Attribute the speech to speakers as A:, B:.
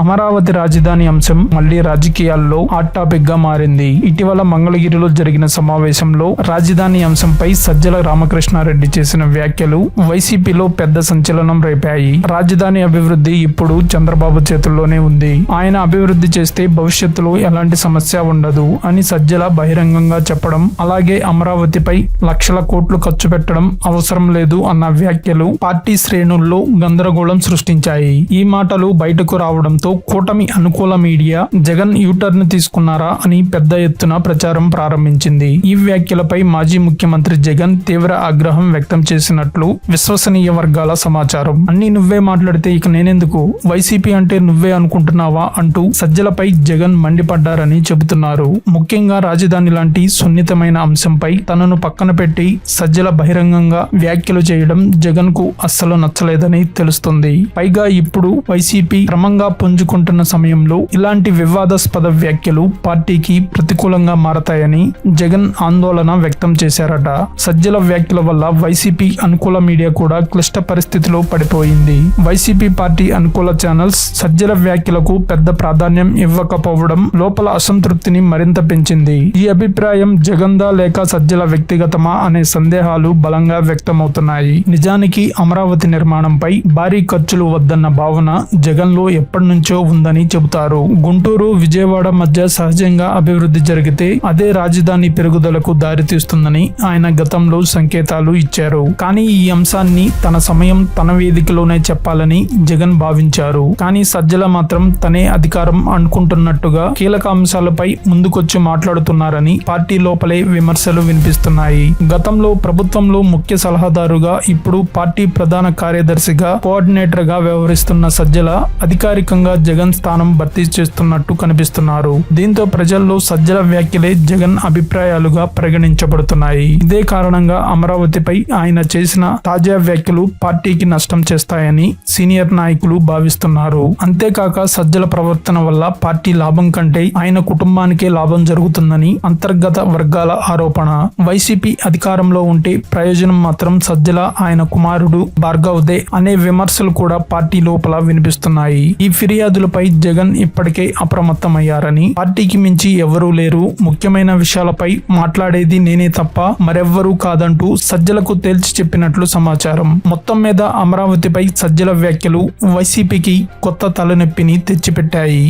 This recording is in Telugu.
A: అమరావతి రాజధాని అంశం మళ్లీ రాజకీయాల్లో హాట్ టాపిక్ గా మారింది. ఇటీవల మంగళగిరిలో జరిగిన సమావేశంలో రాజధాని అంశంపై సజ్జల రామకృష్ణారెడ్డి చేసిన వ్యాఖ్యలు వైసీపీలో పెద్ద సంచలనం రేపాయి. రాజధాని అభివృద్ధి ఇప్పుడు చంద్రబాబు చేతుల్లోనే ఉంది. ఆయన అభివృద్ధి చేస్తే భవిష్యత్తులో ఎలాంటి సమస్య ఉండదు అని సజ్జల బహిరంగంగా చెప్పడం, అలాగే అమరావతిపై లక్షల కోట్లు ఖర్చు పెట్టడం అవసరం లేదు అన్న వ్యాఖ్యలు పార్టీ శ్రేణుల్లో గందరగోళం సృష్టించాయి. ఈ మాటలు బయటకు రావడం కూటమి అనుకూల మీడియా జగన్ యూటర్న్ తీసుకున్నారా అని పెద్ద ఎత్తున ప్రచారం ప్రారంభించింది. ఈ వ్యాఖ్యలపై మాజీ ముఖ్యమంత్రి జగన్ తీవ్ర ఆగ్రహం వ్యక్తం చేసినట్లు విశ్వసనీయ వర్గాల సమాచారం. అన్ని నువ్వే మాట్లాడితే ఇక నేనెందుకు, వైసీపీ అంటే నువ్వే అనుకుంటున్నావా అంటూ సజ్జలపై జగన్ మండిపడ్డారని చెబుతున్నారు. ముఖ్యంగా రాజధాని లాంటి సున్నితమైన అంశంపై తనను పక్కన పెట్టి సజ్జల బహిరంగంగా వ్యాఖ్యలు చేయడం జగన్ కు అస్సలు నచ్చలేదని తెలుస్తుంది. పైగా ఇప్పుడు వైసీపీ క్రమంగా పుంజుకుంటున్న సమయంలో ఇలాంటి వివాదాస్పద వ్యాఖ్యలు పార్టీకి ప్రతికూలంగా మారతాయని జగన్ ఆందోళన వ్యక్తం చేశారట. సజ్జల వ్యాఖ్యల వల్ల వైసీపీ అనుకూల మీడియా కూడా క్లిష్ట పరిస్థితిలో పడిపోయింది. వైసీపీ పార్టీ అనుకూల ఛానల్స్ సజ్జల వ్యాఖ్యలకు పెద్ద ప్రాధాన్యం ఇవ్వకపోవడం లోపల అసంతృప్తిని మరింత పెంచింది. ఈ అభిప్రాయం జగన్దా లేక సజ్జల వ్యక్తిగతమా అనే సందేహాలు బలంగా వ్యక్తమవుతున్నాయి. నిజానికి అమరావతి నిర్మాణంపై భారీ ఖర్చులు వద్దన్న భావన జగన్ లో ఎప్పటి నుంచో ఉందని చెబుతారు. గుంటూరు, విజయవాడ మధ్య సహజంగా అభివృద్ధి జరిగితే అదే రాజధాని పెరుగుదలకు దారితీస్తుందని ఆయన గతంలో సంకేతాలు ఇచ్చారు. కానీ ఈ అంశాన్ని తన సమయం తన వేదికలోనే చెప్పాలని జగన్ భావించారు. కానీ సజ్జల మాత్రం తనే అధికారం అనుకుంటున్నట్టుగా కీలక అంశాలపై ముందుకొచ్చి మాట్లాడుతున్నారని పార్టీ లోపలే విమర్శలు వినిపిస్తున్నాయి. గతంలో ప్రభుత్వంలో ముఖ్య సలహాదారుగా, ఇప్పుడు పార్టీ ప్రధాన కార్యదర్శిగా, కోఆర్డినేటర్ గా వ్యవహరిస్తున్న సజ్జల అధికారికంగా జగన్ స్థానం భర్తీ చేస్తున్నట్టు కనిపిస్తున్నారు. దీంతో ప్రజల్లో సజ్జల వ్యాఖ్యలే జగన్ అభిప్రాయాలుగా పరిగణించబడుతున్నాయి. ఇదే కారణంగా అమరావతిపై ఆయన చేసిన తాజా వ్యాఖ్యలు పార్టీకి నష్టం చేస్తాయని సీనియర్ నాయకులు భావిస్తున్నారు. అంతేకాక సజ్జల ప్రవర్తన వల్ల పార్టీ లాభం కంటే ఆయన కుటుంబానికే లాభం జరుగుతుందని అంతర్గత వర్గాల ఆరోపణ. వైసీపీ అధికారంలో ఉంటే ప్రయోజనం మాత్రం సజ్జల, ఆయన కుమారుడు భార్గవ్దే అనే విమర్శలు కూడా పార్టీ లోపల వినిపిస్తున్నాయి. ఈ ఫిర్యాదులపై జగన్ ఇప్పటికే అప్రమత్తమయ్యారని, పార్టీకి మించి ఎవరూ లేరు, ముఖ్యమైన విషయాలపై మాట్లాడేది నేనే తప్ప మరెవ్వరూ కాదంటూ సజ్జలకు తేల్చి చెప్పినట్లు సమాచారం. మొత్తం మీద అమరావతిపై సజ్జల వ్యాఖ్యలు వైసీపీకి కొత్త తలనొప్పిని తెచ్చిపెట్టాయి.